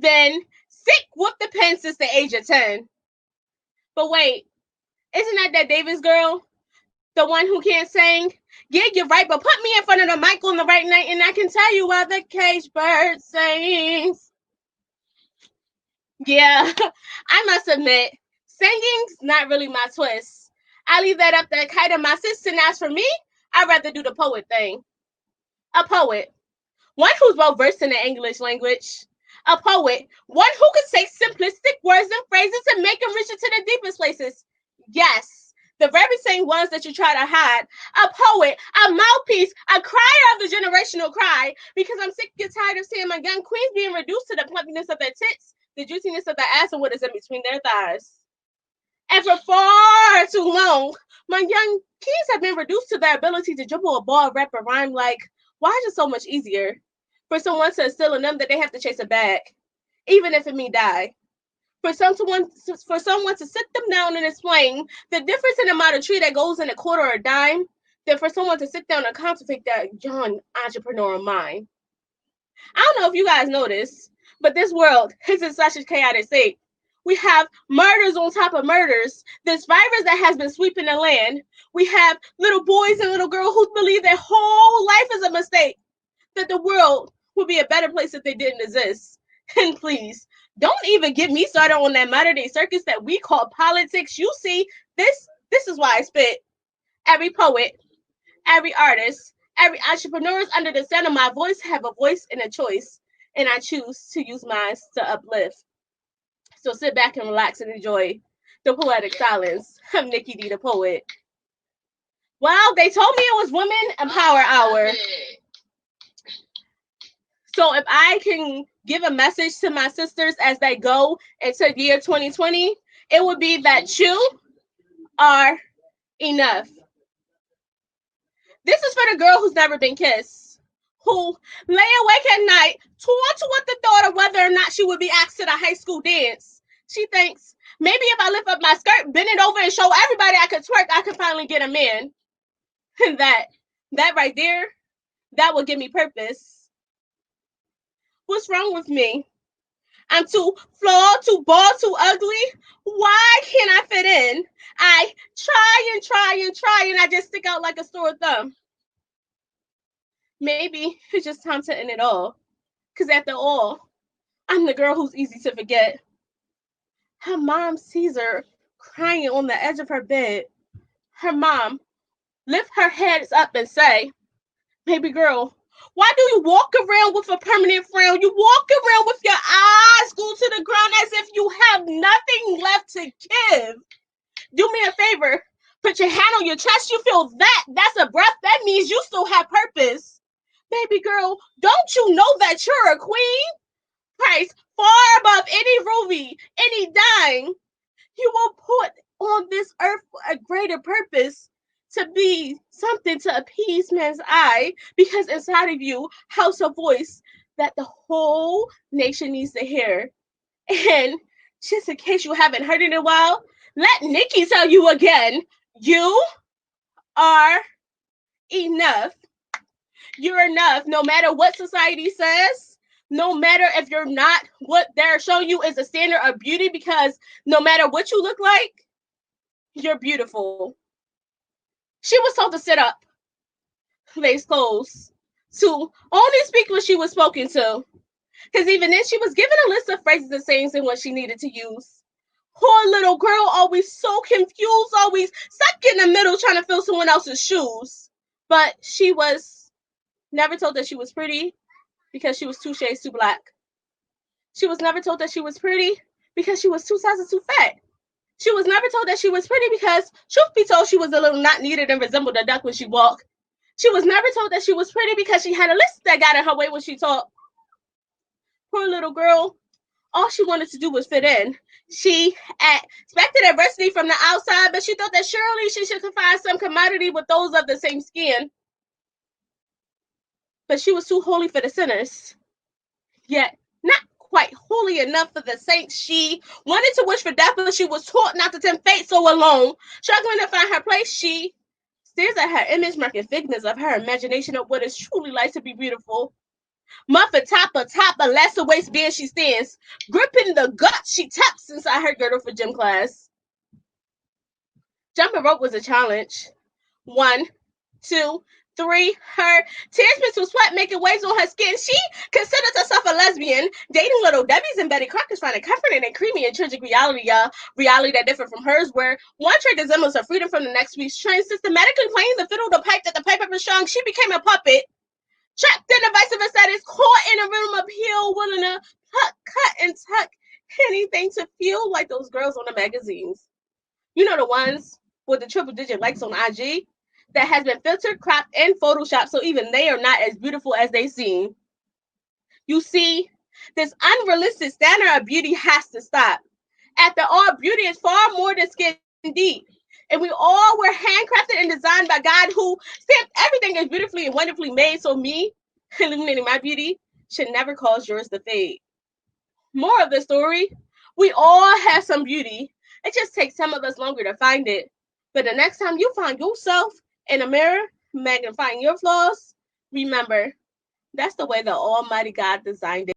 been sick with the pen since the age of 10. But wait, isn't that Davis girl? The one who can't sing? Yeah, you're right, but put me in front of the mic on the right night and I can tell you why the cage bird sings. Yeah, I must admit, singing's not really my twist. I leave that up to kind of my sister, and as for me, I'd rather do the poet thing. A poet, one who's well versed in the English language. A poet, one who could say simplistic words and phrases and make them reach into the deepest places. Yes, the very same ones that you try to hide. A poet, a mouthpiece, a crier of the generational cry, because I'm sick and tired of seeing my young queens being reduced to the plumpiness of their tits, the juiciness of their ass, and what is in between their thighs. And for far too long, my young kings have been reduced to their ability to dribble a ball, rap, or rhyme like, why is it so much easier for someone to instill in them that they have to chase a bag, even if it means die? For someone to sit them down and explain the difference in the amount of tree that goes in a quarter or a dime, than for someone to sit down and contemplate that young entrepreneurial mind. I don't know if you guys know this, but this world is in such a chaotic state. We have murders on top of murders. This virus that has been sweeping the land. We have little boys and little girls who believe their whole life is a mistake, that the world would be a better place if they didn't exist. And please, don't even get me started on that modern day circus that we call politics. You see, this is why I spit. Every poet, every artist, every entrepreneur under the sound of my voice have a voice and a choice, and I choose to use mine to uplift. So sit back and relax and enjoy the poetic silence of Nicki D, the poet. Well, they told me it was Women Empower Hour. So if I can give a message to my sisters as they go into the year 2020, it would be that you are enough. This is for the girl who's never been kissed, who lay awake at night, tortured with the thought of whether or not she would be asked to the high school dance. She thinks, maybe if I lift up my skirt, bend it over, and show everybody I could twerk, I could finally get a man. And that right there, that will give me purpose. What's wrong with me? I'm too flawed, too bald, too ugly. Why can't I fit in? I try, and I just stick out like a sore thumb. Maybe it's just time to end it all. Because after all, I'm the girl who's easy to forget. Her mom sees her crying on the edge of her bed. Her mom lift her head up and say, baby girl, why do you walk around with a permanent frown? You walk around with your eyes glued to the ground as if you have nothing left to give. Do me a favor. Put your hand on your chest. You feel that? That's a breath. That means you still have purpose. Baby girl, don't you know that you're a queen? Price far above any ruby, any dime. You will put on this earth for a greater purpose, to be something to appease man's eye, because inside of you house a voice that the whole nation needs to hear. And just in case you haven't heard it in a while, let Nicki tell you again, you are enough. You're enough, no matter what society says, no matter if you're not what they're showing you is a standard of beauty, because no matter what you look like, you're beautiful. She was told to sit up, legs closed, to only speak when she was spoken to. Because even then, she was given a list of phrases and sayings and what she needed to use. Poor little girl, always so confused, always stuck in the middle trying to fill someone else's shoes. But she was never told that she was pretty because she was 2 shades too black. She was never told that she was pretty because she was 2 sizes too fat. She was never told that she was pretty because, truth be told, she was a little not needed and resembled a duck when she walked. She was never told that she was pretty because she had a list that got in her way when she talked. Poor little girl, all she wanted to do was fit in. She expected adversity from the outside, but she thought that surely she should find some commodity with those of the same skin. But she was too holy for the sinners, yet not quite holy enough for the saints. She wanted to wish for death, but she was taught not to tempt fate, so alone, struggling to find her place, she stares at her image, marking figments of her imagination of what is truly like to be beautiful. Muffin topper, lesser waistband she stands, gripping the gut she tucks inside her girdle for gym class. Jumping rope was a challenge. 1, 2, 3, her tears mixed with sweat making waves on her skin. She considers herself a lesbian, dating little Debbie's and Betty Crocker's, finding comfort in a creamy and tragic reality, reality that different from hers, where one trait resembles her freedom from the next week's train, systematically playing the fiddle, the pipe that the piper was strung. She became a puppet, trapped in a vice versa, is caught in a rhythm of heel, willing to cut, and tuck anything to feel like those girls on the magazines. You know, the ones with the triple digit likes on IG that has been filtered, cropped, and photoshopped so even they are not as beautiful as they seem. You see, this unrealistic standard of beauty has to stop. After all, beauty is far more than skin deep. And we all were handcrafted and designed by God, who stamped everything as beautifully and wonderfully made. So me, illuminating my beauty, should never cause yours to fade. More of the story, we all have some beauty. It just takes some of us longer to find it. But the next time you find yourself in a mirror, magnifying your flaws, remember, that's the way the Almighty God designed it.